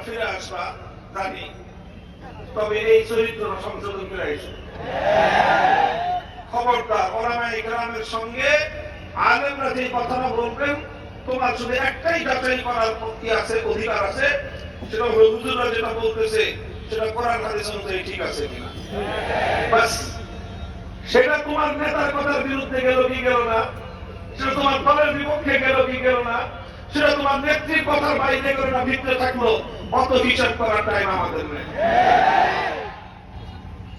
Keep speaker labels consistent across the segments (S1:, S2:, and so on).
S1: ফিরে আসবা জানি, তবে এই চরিত্র সংশোধন করে আইসো। খবরদার ওলামায়ে কেরামের সঙ্গে আলেমরা যে কথাটা বলবেন, তোমার শুধু একটাই যাচাই করার পক্ষে আছে, অধিকার আছে, সেটা হলো হুজুররা যেটা বলতেছে সেটা কোরআন হাদিস অনুযায়ী ঠিক আছে কিনা। বাস, সেটা তোমার নেতার কথার বিরুদ্ধে গেল কি গেল না, সেটা তোমার দলের বিপক্ষে গেল কি গেল না, সেটা তোমার নেত্রীর কথার বাইরে গেল না, ভিতরে থাকলো, অত হিসাব করার টাইম আমাদের নেই।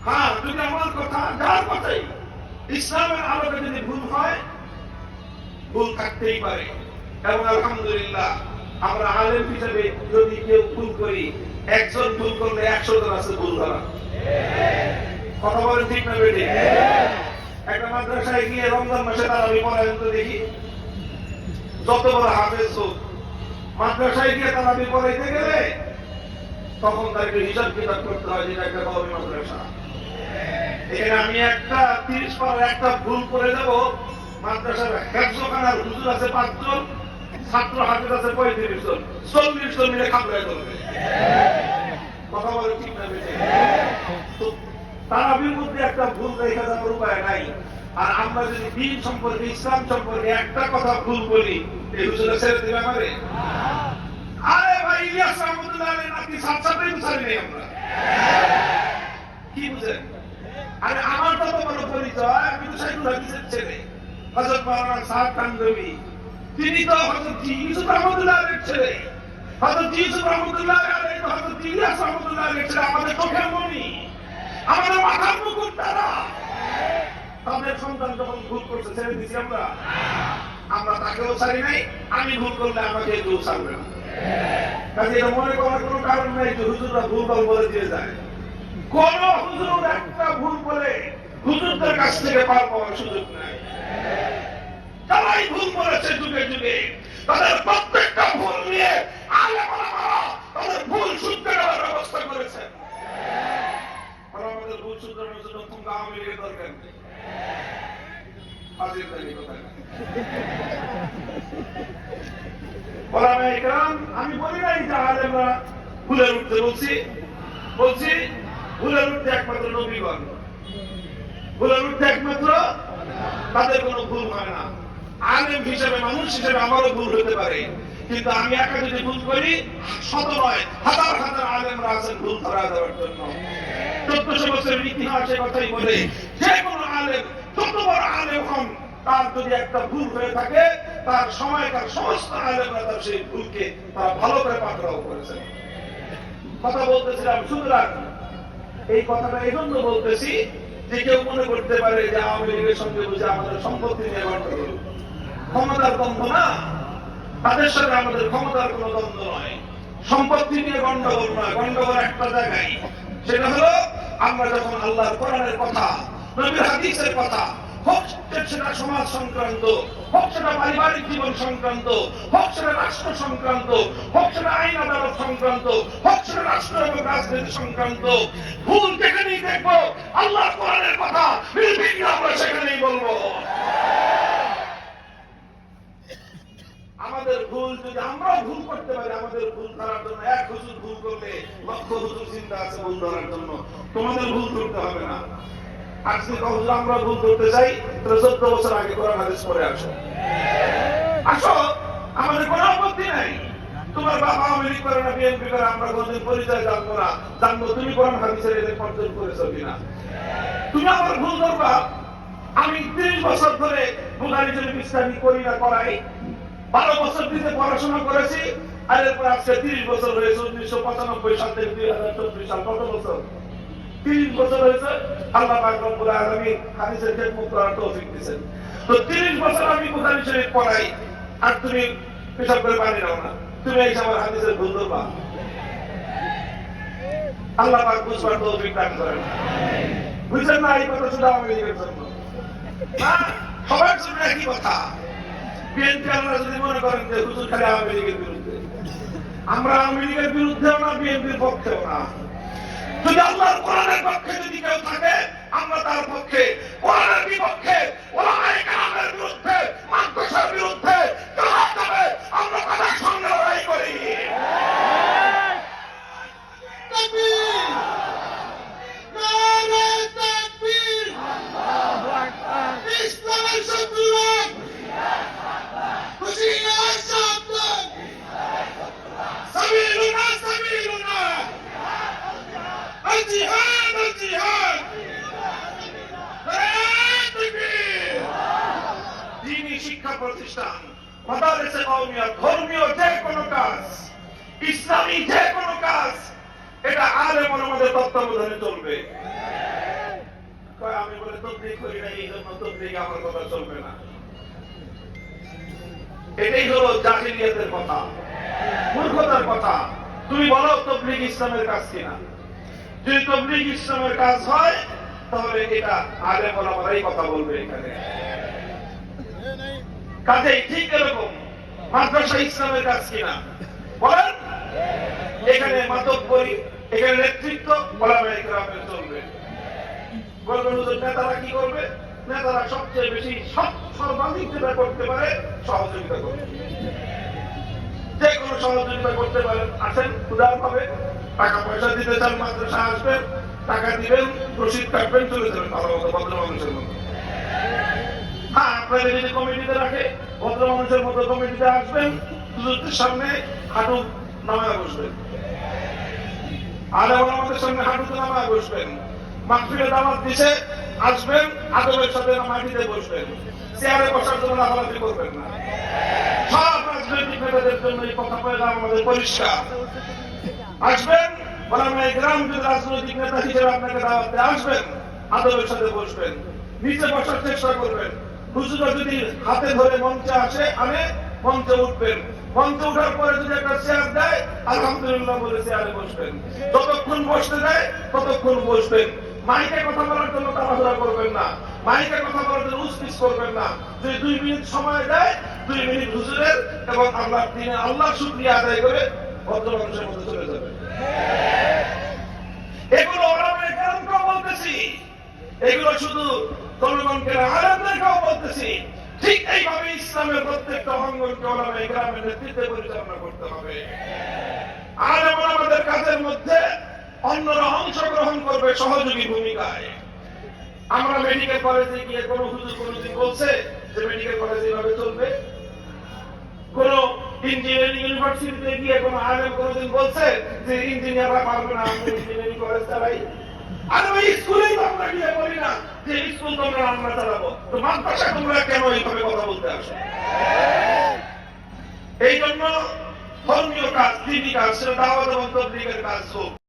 S1: হ্যাঁ, যদি আমার কথা যার কথাই ইসলামের আলোকে যদি ভুল হয়, ভুল থাকতেই পারে, এবং আলহামদুলিল্লাহ আমরা আলেম হিসেবে যদি কেউ ভুল করি, একজন ভুল করলে 100 জন আছে ভুল ধরা। কথা বলেন ঠিক না বেটি? একটা মাদ্রাসায় গিয়ে রমজান মাসে তারাবি পড়ায় তো দেখি, যত বড় হাফেজ হোক, মাদ্রাসায় গিয়ে তারাবি পড়াইতে গেলে তখন তাকে হিসাব কিতাব করতে হয়, যেটা একটা কওমি মাদ্রাসা। এখানে আমি একটা 30 পারার একটা ভুল করে দেব, মাদ্রাসার হেফজখানার হুজুর আছে 5 জন, ছাত্র হাফেজ আছে 35 জন, 40 জন মিলে খাবড়ায় করবে। কথা বলে ঠিক না বেটি? তারাবির মধ্যে একটা ভুল রেখে যাওয়ার উপায় নাই। আর আমরা যদি দ্বীন সম্পর্কে, ইসলাম সম্পর্কে একটা কথা ভুল বলি, এই হুজুরা ছেড়ে দিবে আমারে? আরে ভাই, ইলিয়াস রহমতুল্লাহ আলাইহির নাতি সাতসাতেই ছাড়ি নেই আমরা। কি বুঝেন? আরে আমার তো বড় পরিচয়, আমি তো শাইখুল হাদিসের ছেলে, হযরত মাওলানা সাহেব কান্দবী, তিনি তো হযরত ইউসুফ রহমতুল্লাহ আলাইহির ছেলে, হযরত ইউসুফ রহমতুল্লাহ আলাইহি হযরত ইলিয়াস রহমতুল্লাহ আলাইহির ছেলে, আমাদের চোখের মণি, আমাদের মাথার মুকুট তারা। তাদের সন্তান যখন ভুল করছে ছেড়ে দিচ্ছি আমরা? আমরা তাকেও ছাড়ি নাই, আমি ভুল করলে আমাকে কেউ ছাড়বে না। কাজে এটা মনে করার কোনো কারণ নাই যে হুজুররা ভুল ভাল বলে দিয়ে যায়। কোন হুজুর একটা ভুল বলে হুজুরদের কাছ থেকে পার পাওয়ার সুযোগ নাই। তারাই ভুল করেছে যুগে যুগে, তাদের প্রত্যেকটা ভুল নিয়ে আলেম ওলামারা তাদের ভুল শুধরে দেওয়ার ব্যবস্থা করেছেন। আমাদের ভুল শুধরানোর জন্য তোমরা আওয়ামী লীগের দরকার নেই। ওলামায়ে কেরাম, আমি বলি নাই যে আলেমরা ভুলের উঠতে, বলছি ভুলের উঠতে একমাত্র নবীগণ, ভুলের উঠতে একমাত্র তাদের কোনো ভুল হয় না। আলেম হিসেবে, মানুষ হিসেবে আমারও ভুল হতে পারে, কিন্তু আমি একা যদি ভুল করি, শত নয় হাজার হাজার আলেমরা আছেন ভুল ধরা দেওয়ার জন্য। 1400 বছরের ইতিহাসে কথাই বলে, যে কোনো আলেম, যত বড় আলেম হন, তার যদি একটা ভুল হয়ে থাকে, তার সময়কার সমস্ত আলেমরা তার সেই ভুলকে তারা ভালো করে পাকড়াও করেছেন। কথা বলতেছিলাম, সুতরাং এই কথাটা এই জন্য বলতেছি যে কেউ মনে করতে পারে যে আওয়ামী লীগের সঙ্গে বুঝে আমাদের সম্পত্তি নিয়ে গন্ডগোল, ক্ষমতার দ্বন্দ্ব না, তাদের সাথে আমাদের ক্ষমতার কোনো দ্বন্দ্ব নয়, সম্পত্তি নিয়ে গন্ডগোল নয়। গন্ডগোল একটা জায়গায়, সেটা হলো আমরা যখন আল্লাহর কোরআনের কথা, নবীর হাদিসের কথা, হোক সেটা সমাজ সংক্রান্ত, হোক সেটা পারিবারিক জীবন সংক্রান্ত, হোক সেটা রাষ্ট্র সংক্রান্ত, হোক সেটা আইন আদালত সংক্রান্ত, হোক সেটা রাষ্ট্র এবং রাজনীতি সংক্রান্ত, ভুল যেখানেই দেখবো আল্লাহর কোরআনের কথা নির্বিঘ্নে আমরা সেখানেই বলবো। আমাদের ভুল যদি আমরা ভুল করতে পারি, আমাদের ভুল ধরার জন্য এক হুজুর ভুল করলে লক্ষ হুজুর চিন্তা আছে ভুল ধরার জন্য। তোমাদের ভুল করতে হবে না। আজকে হুজুর আমরা ভুল করতে চাই, 14 বছর আগে কোরআন হাদিস পড়ে আসো, আমাদের কোনো আপত্তি নাই। তোমার বাবা আওয়ামী লীগ করে না, বিএনপি করে, আমরা কোনদিন পরিচয় জানবো না, জানবো তুমি কোরআন হাদিসের এদের অর্জন করেছো কিনা। তুমি আমার ভুল করবা। আমি 30 বছর ধরে বুখারী শরীফ ইসলামী করি না, করাই 12 বছর দিতে পড়াশোনা করেছি, আর এরপর আজকে 30 বছর হয়েছে, 1995 সাল থেকে 2024 সাল, কত বছর? 30 বছর হয়েছে। আল্লাহ পাক রব্বুল আলামিন হাদিসের খেদমত করার তৌফিক দিয়েছেন। তো 30 বছর আমি বুখারী শরীফ পড়াই, আর তুমি পেশাব করে পানি নাও না, তুমি এই আমার হাদিসের ভুল ধরবা। আল্লাহ পাক বুঝবার তৌফিক দান করেন। বুঝছেন না? এই কথা শুধু আওয়ামী লীগের জন্য না, সবার জন্য একই কথা। বিএনপি আমরা যদি মনে করেন যে হুজুর খালি আওয়ামী লীগের বিরুদ্ধে, আমরা আওয়ামী লীগের বিরুদ্ধেও না, বিএনপির পক্ষেও না। যদি আল্লাহর কোরআনের পক্ষে যদি কেউ থাকে, আমরা তার পক্ষে। কোরআনের বিপক্ষে, ওলামায়ে কেরামের বিরুদ্ধে, মাদ্রাসার বিরুদ্ধে আমরা তাদের সঙ্গে লড়াই করি। الجهاد الجهاد দিনী শিক্ষা প্রতিষ্ঠান মাদ্রাসা কওমিয়া ধর্মীয় যে কোনো কাজ ইসলামী যে কোনো কাজ এটা আলেম ওলামাদের তত্ত্বাবধানে চলবে আমি বলে তবলিগ করি না এই জন্য তবলিগ আমার কথা চলবে না এটাই হলো জাহিলিয়াতের কথা মূর্খতার কথা তুমি বলো তবলিগ ইসলামের কাজ কিনা যদি তবলিগ ইসলামের কাজ হয় তাহলে এটা আলেম ওলামারাই কথা বলবে এখানে কাজেই ঠিক এরকম মাদ্রাসা ইসলামের কাজ কিনা বলেন এখানে মাতব্বরি এখানে নেতৃত্ব ওলামায়ে কেরামের চলবে বলবেন হুজুর নেতারা কি করবে নেতারা সবচেয়ে বেশি সর্বাধিক যেটা করতে পারে সহযোগিতা করবে যে কোনো সহযোগিতা করতে পারেন আসেন উদার ভাবে টাকা পয়সা দিতে চান মাদ্রাসা আসবেন টাকা দিবেন রসিদ কাটবেন চলে যাবেন ভালো মতো ভদ্র মানুষের মতো হ্যাঁ আপনাদের যদি কমিটিতে রাখে ভদ্র মানুষের মতো কমিটিতে আসবেন হুজুরদের সামনে হাঁটু নামায় বসবেন আলেম ওলামাদের সামনে হাঁটুতে নামায় বসবেন মাহফিলে দাওয়াত দিছে আসবেন আদবের সাথে মাটিতে বসবেন চেয়ারে বসার জন্য লাফালাফি করবেন না সব রাজনৈতিক নেতাদের জন্য এই কথা পয়লা আমাদের পরিষ্কার আসবেন ওলামায়ে কেরাম যদি রাজনৈতিক নেতা হিসেবে আপনাকে দাওয়াত দিয়ে আসবেন আদবের সাথে বসবেন নিচে বসার চেষ্টা করবেন হুজুর যদি হাতে ধরে মঞ্চে আসে আনে মঞ্চে উঠবেন মঞ্চে উঠার পরে যদি একটা চেয়ার দেয় আলহামদুলিল্লাহ বলে চেয়ারে বসবেন যতক্ষণ বসতে দেয় ততক্ষণ বসবেন মাইকে কথা বলার জন্য তাড়াহুড়া করবেন না মাইকে কথা বলার জন্য উসপিস করবেন না যদি 2 মিনিট সময় দেয় 2 মিনিট হুজুরের এবং আল্লাহর দিনে আল্লাহর শুকরিয়া আদায় করে ভদ্র মানুষের মধ্যে চলে যাবেন এগুলো ওলামায়ে কেরামকেও বলতেছি এগুলো শুধু জনগণকে আলেমদেরকেও বলতেছি ঠিক এইভাবে ইসলামের প্রত্যেকটা অঙ্গনকে ওলামায়ে কেরামের নেতৃত্বে পরিচালনা করতে হবে আলেম ওলামাদের কাজের মধ্যে অন্যরা অংশগ্রহণ করবে সহযোগী ভূমিকায় আমরা মেডিকেল কলেজে গিয়ে কোনো হুজুর কোনোদিন বলছে যে মেডিকেল কলেজ এইভাবে চলবে কোন ইঞ্জিনিয়ারিং ইউনিভার্সিটিতে গিয়ে কোন আলেম কোনোদিন বলছে যে ইঞ্জিনিয়াররা পারবে না আমি ইঞ্জিনিয়ারিং কলেজ চালাই আর ওই স্কুলেই আমরা গিয়ে বলি না যে স্কুল তোমরা আমরা চালাবো তো মাদ্রাসা তোমরা কেন এইভাবে কথা বলতে আসো এই জন্য ধর্মীয় কাজ দিনী কাজ সেটা দাওয়াত এবং তবলিগের কাজ হোক